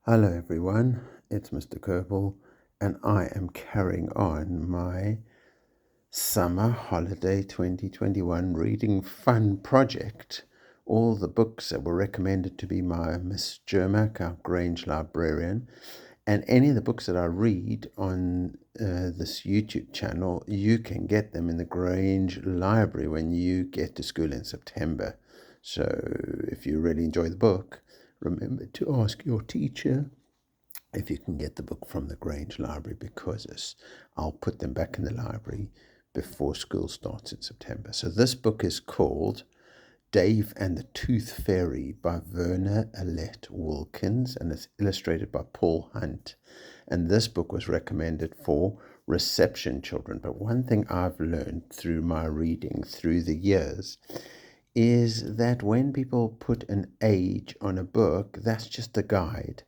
Hello everyone, it's Mr. Kerbal and I am carrying on my summer holiday 2021 reading fun project. All the books that were recommended to be by Miss Jermack, our Grange librarian, and any of the books that I read on this YouTube channel, you can get them in the Grange library when you get to school in September. So if you really enjoy the book, remember to ask your teacher if you can get the book from the Grange library, because I'll put them back in the library before school starts in September. So this book is called Dave and the Tooth Fairy by Verna Alette Wilkins, and it's illustrated by Paul Hunt. And this book was recommended for reception children. But one thing I've learned through my reading through the years is that when people put an age on a book, that's just a guide.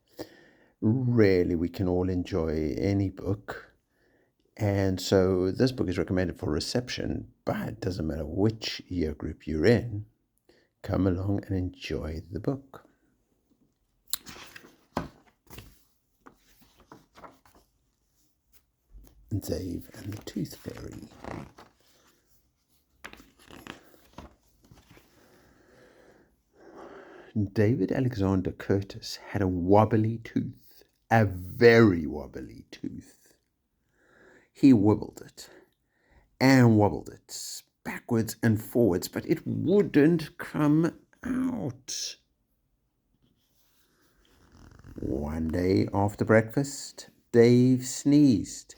Really, we can all enjoy any book. And so this book is recommended for reception, but it doesn't matter which year group you're in. Come along and enjoy the book. Dave and the Tooth Fairy. David Alexander Curtis had a wobbly tooth, a very wobbly tooth. He wobbled it and wobbled it backwards and forwards, but it wouldn't come out. One day after breakfast, Dave sneezed.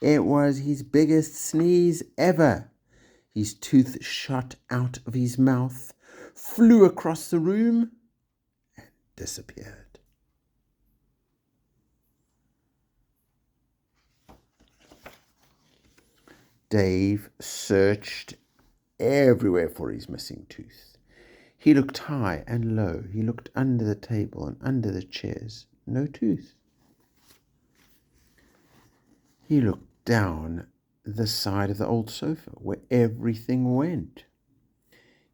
It was his biggest sneeze ever. His tooth shot out of his mouth, flew across the room, and disappeared. Dave searched everywhere for his missing tooth. He looked high and low. He looked under the table and under the chairs. No tooth. He looked down the side of the old sofa where everything went.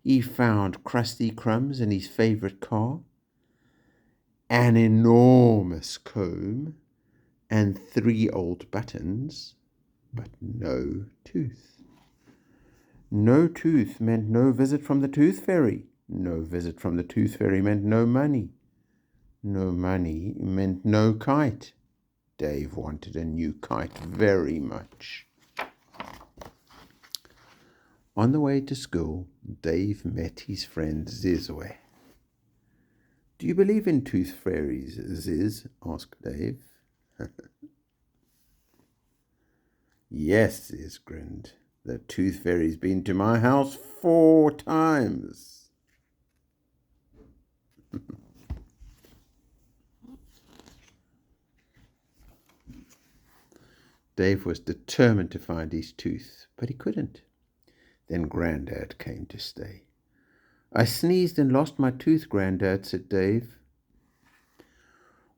He found crusty crumbs in his favorite car, an enormous comb, and 3 old buttons, but no tooth. No tooth meant no visit from the Tooth Fairy. No visit from the Tooth Fairy meant no money. No money meant no kite. Dave wanted a new kite very much. On the way to school, Dave met his friend Zizwe. "Do you believe in tooth fairies, Ziz?" asked Dave. "Yes," Ziz grinned. "The tooth fairy's been to my house 4 times. Dave was determined to find his tooth, but he couldn't. Then Grandad came to stay. "I sneezed and lost my tooth, Grandad," said Dave.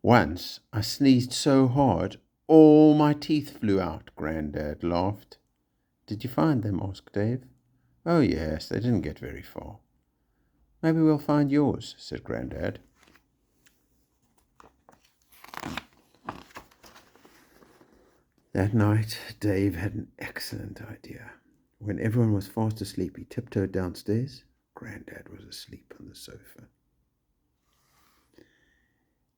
"Once I sneezed so hard, all my teeth flew out," Grandad laughed. "Did you find them?" asked Dave. "Oh, yes, they didn't get very far." "Maybe we'll find yours," said Grandad. That night, Dave had an excellent idea. When everyone was fast asleep, he tiptoed downstairs. Grandad was asleep on the sofa.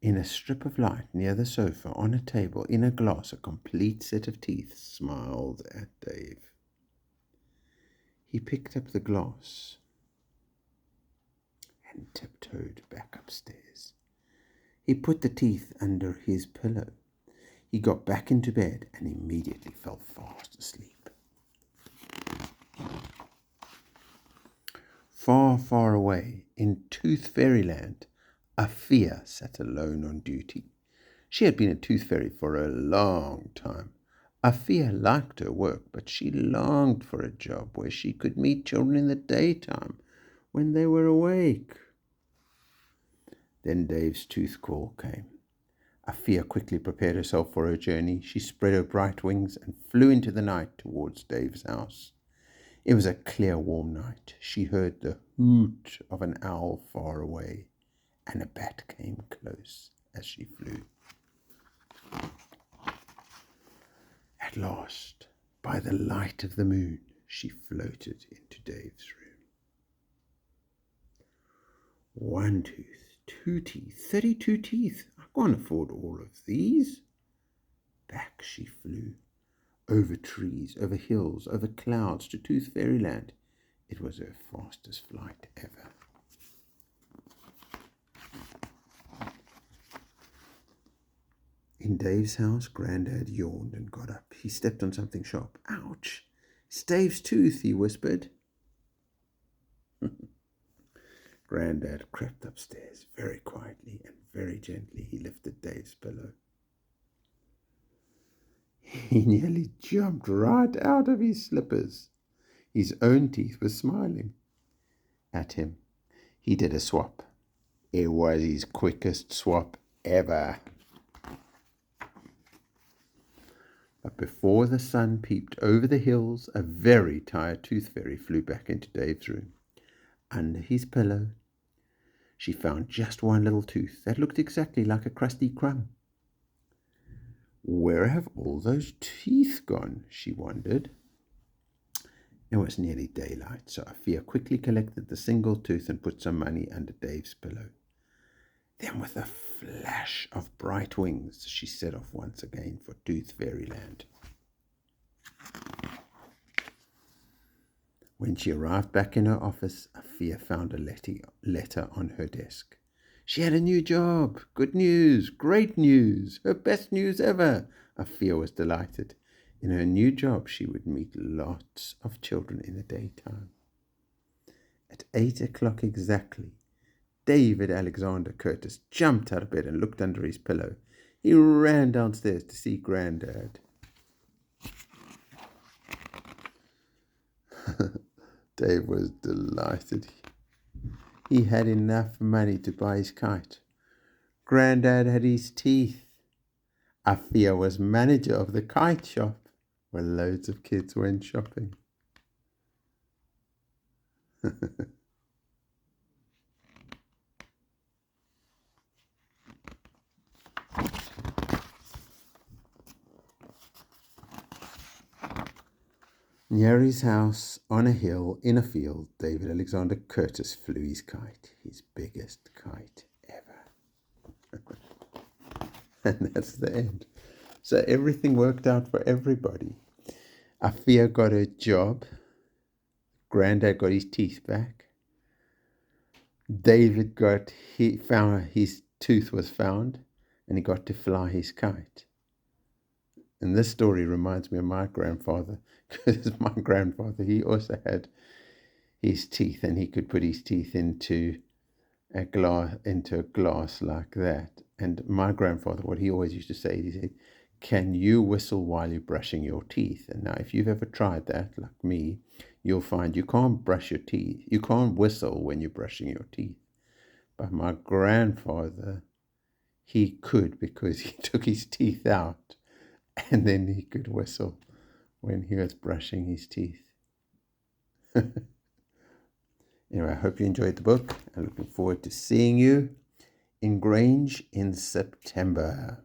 In a strip of light near the sofa, on a table, in a glass, a complete set of teeth smiled at Dave. He picked up the glass and tiptoed back upstairs. He put the teeth under his pillow. He got back into bed and immediately fell fast asleep. Far, far away in Tooth Fairyland, Afia sat alone on duty. She had been a tooth fairy for a long time. Afia liked her work, but she longed for a job where she could meet children in the daytime when they were awake. Then Dave's tooth call came. Afia quickly prepared herself for her journey. She spread her bright wings and flew into the night towards Dave's house. It was a clear, warm night. She heard the hoot of an owl far away, and a bat came close as she flew. At last, by the light of the moon, she floated into Dave's room. 1 tooth, 2 teeth, 32 teeth. I can't afford all of these. Back she flew, over trees, over hills, over clouds to Tooth Fairyland. It was her fastest flight ever. In Dave's house, Grandad yawned and got up. He stepped on something sharp. Ouch! It's Dave's tooth, he whispered. Grandad crept upstairs very quietly and very gently. He lifted Dave's pillow. He nearly jumped right out of his slippers. His own teeth were smiling at him. He did a swap. It was his quickest swap ever. But before the sun peeped over the hills, a very tired Tooth Fairy flew back into Dave's room. Under his pillow, she found just one little tooth that looked exactly like a crusty crumb. Where have all those teeth gone? She wondered. It was nearly daylight, so Afia quickly collected the single tooth and put some money under Dave's pillow. Then, with a flash of bright wings, she set off once again for Tooth Fairyland. When she arrived back in her office, Afia found a letter on her desk. She had a new job. Good news, great news, her best news ever. Afia was delighted. In her new job, she would meet lots of children in the daytime. At 8 o'clock exactly, David Alexander Curtis jumped out of bed and looked under his pillow. He ran downstairs to see Grandad. Dave was delighted. He had enough money to buy his kite. Grandad had his teeth. Afia was manager of the kite shop, where loads of kids went shopping. Near his house, on a hill, in a field, David Alexander Curtis flew his kite, his biggest kite ever. And that's the end. So everything worked out for everybody. Afia got her job. Grandad got his teeth back. David found his tooth was found, and he got to fly his kite. And this story reminds me of my grandfather, because my grandfather, he also had his teeth, and he could put his teeth into a glass like that. And my grandfather, what he always used to say, he said, "Can you whistle while you're brushing your teeth?" And now, if you've ever tried that, like me, you'll find you can't brush your teeth. You can't whistle when you're brushing your teeth. But my grandfather, he could, because he took his teeth out, and then he could whistle when he was brushing his teeth. Anyway, I hope you enjoyed the book. I'm looking forward to seeing you in Grange in September.